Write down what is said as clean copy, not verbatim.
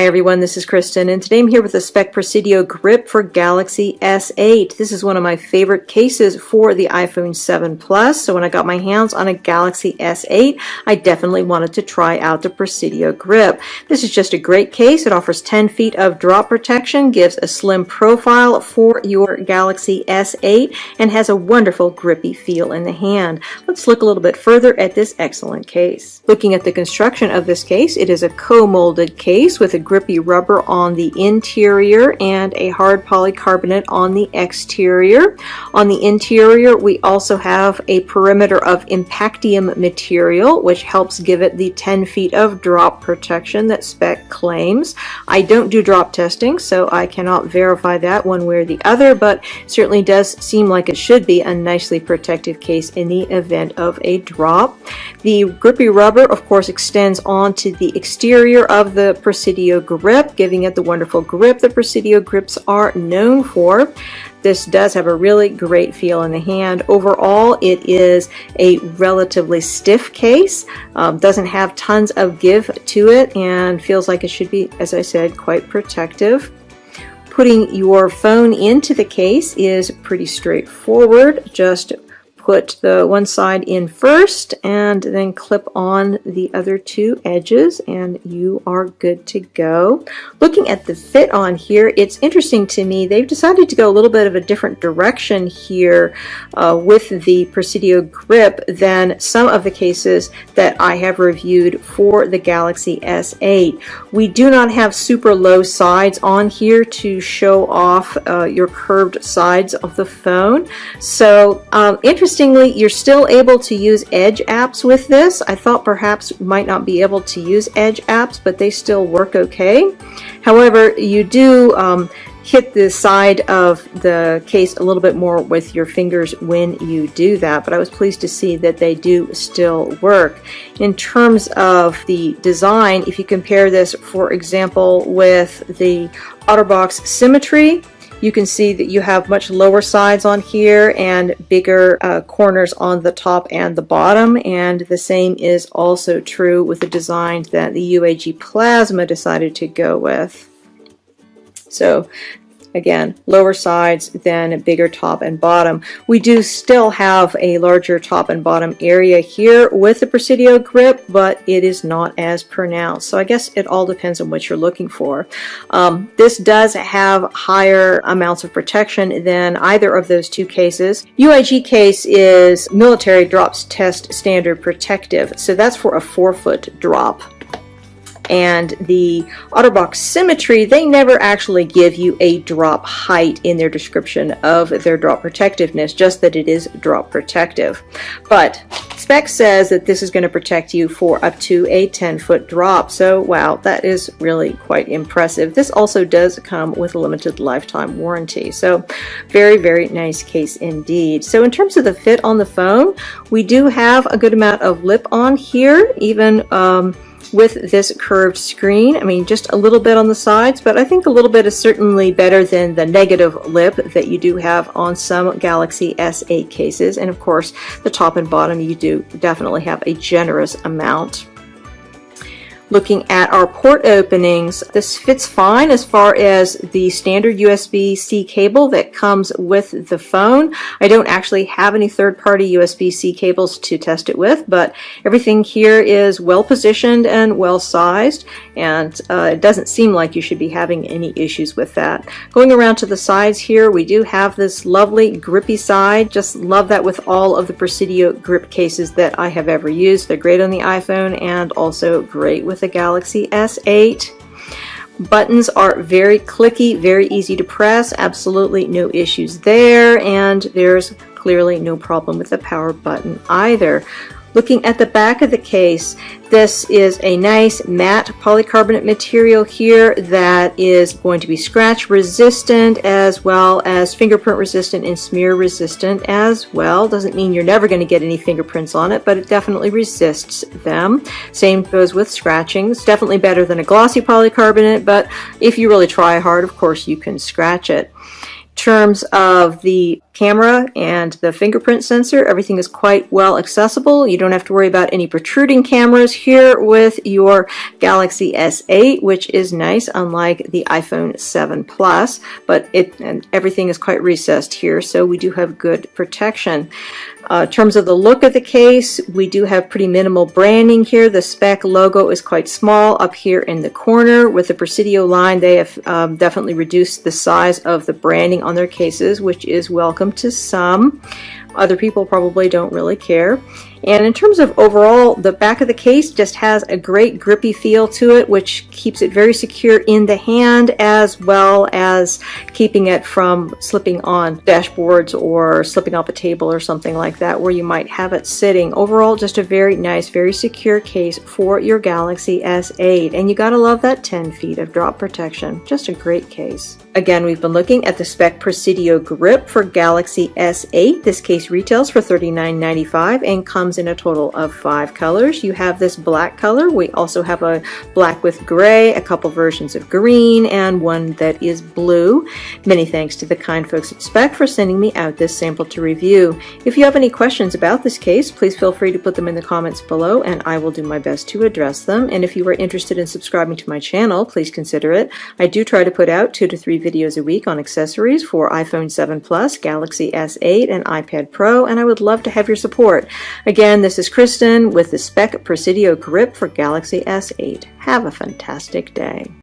Hi everyone, this is Kristen, and today I'm here with the Speck Presidio grip for Galaxy S8. This is one of my favorite cases for the iPhone 7 Plus, so when I got my hands on a Galaxy S8, I definitely wanted to try out the Presidio grip. This is just a great case. It offers 10 feet of drop protection, gives a slim profile for your Galaxy S8, and has a wonderful grippy feel in the hand. Let's look a little bit further at this excellent case. Looking at the construction of this case, it is a co-molded case with a grippy rubber on the interior and a hard polycarbonate on the exterior. On the interior, we also have a perimeter of Impactium material, which helps give it the 10 feet of drop protection that Speck claims. I don't do drop testing, so I cannot verify that one way or the other, but it certainly does seem like it should be a nicely protective case in the event of a drop. The grippy rubber, of course, extends onto the exterior of the Presidio grip, giving it the wonderful grip that Presidio grips are known for. This does have a really great feel in the hand. Overall, it is a relatively stiff case, doesn't have tons of give to it, and feels like it should be, as I said, quite protective. Putting your phone into the case is pretty straightforward. Just put the one side in first and then clip on the other two edges and you are good to go. Looking at the fit on here, it's interesting to me. They've decided to go a little bit of a different direction here with the Presidio grip than some of the cases that I have reviewed for the Galaxy S8. We do not have super low sides on here to show off your curved sides of the phone. So interestingly, you're still able to use Edge apps with this. I thought perhaps you might not be able to use Edge apps, but they still work okay. However, you do hit the side of the case a little bit more with your fingers when you do that, but I was pleased to see that they do still work. In terms of the design, if you compare this, for example, with the OtterBox Symmetry, you can see that you have much lower sides on here and bigger corners on the top and the bottom, and the same is also true with the design that the UAG Plasma decided to go with. So again, lower sides, then a bigger top and bottom. We do still have a larger top and bottom area here with the Presidio grip, but it is not as pronounced. So I guess it all depends on what you're looking for. This does have higher amounts of protection than either of those two cases. UAG case is military drops test standard protective, so that's for a 4-foot drop. And the OtterBox Symmetry, they never actually give you a drop height in their description of their drop protectiveness, just that it is drop protective. But Speck says that this is going to protect you for up to a 10-foot drop, so wow, that is really quite impressive. This also does come with a limited lifetime warranty, so very, very nice case indeed. So in terms of the fit on the phone, we do have a good amount of lip on here, even with this curved screen. I mean, just a little bit on the sides, but I think a little bit is certainly better than the negative lip that you do have on some Galaxy S8 cases. And of course, the top and bottom, you do definitely have a generous amount. Looking at our port openings, this fits fine as far as the standard USB-C cable that comes with the phone. I don't actually have any third-party USB-C cables to test it with, but everything here is well positioned and well sized, and it doesn't seem like you should be having any issues with that. Going around to the sides here, we do have this lovely grippy side. Just love that with all of the Presidio grip cases that I have ever used. They're great on the iPhone and also great with the Galaxy S8. Buttons are very clicky, very easy to press, absolutely no issues there, and there's clearly no problem with the power button either. Looking at the back of the case, this is a nice matte polycarbonate material here that is going to be scratch resistant as well as fingerprint resistant and smear resistant as well. Doesn't mean you're never going to get any fingerprints on it, but it definitely resists them. Same goes with scratching. It's definitely better than a glossy polycarbonate, but if you really try hard, of course, you can scratch it. terms of the camera and the fingerprint sensor, everything is quite well accessible. You don't have to worry about any protruding cameras here with your Galaxy S8, which is nice, unlike the iPhone 7 Plus, but everything is quite recessed here, so we do have good protection. In terms of the look of the case, we do have pretty minimal branding here. The Speck logo is quite small up here in the corner. With the Presidio line, they have definitely reduced the size of the branding on their cases, which is welcome to some. Other people probably don't really care. And in terms of overall, the back of the case just has a great grippy feel to it, which keeps it very secure in the hand, as well as keeping it from slipping on dashboards or slipping off a table or something like that where you might have it sitting. Overall, just a very nice, very secure case for your Galaxy S8. And you gotta love that 10 feet of drop protection. Just a great case. Again, we've been looking at the Speck Presidio grip for Galaxy S8. This case retails for $39.95 and comes in a total of 5 colors. You have this black color. We also have a black with gray, a couple versions of green, and one that is blue. Many thanks to the kind folks at Speck for sending me out this sample to review. If you have any questions about this case, please feel free to put them in the comments below and I will do my best to address them. And if you are interested in subscribing to my channel, please consider it. I do try to put out 2 to 3 videos a week on accessories for iPhone 7 Plus, Galaxy S8, and iPad Pro, and I would love to have your support. Again, this is Kristen with the Speck Presidio grip for Galaxy S8. Have a fantastic day.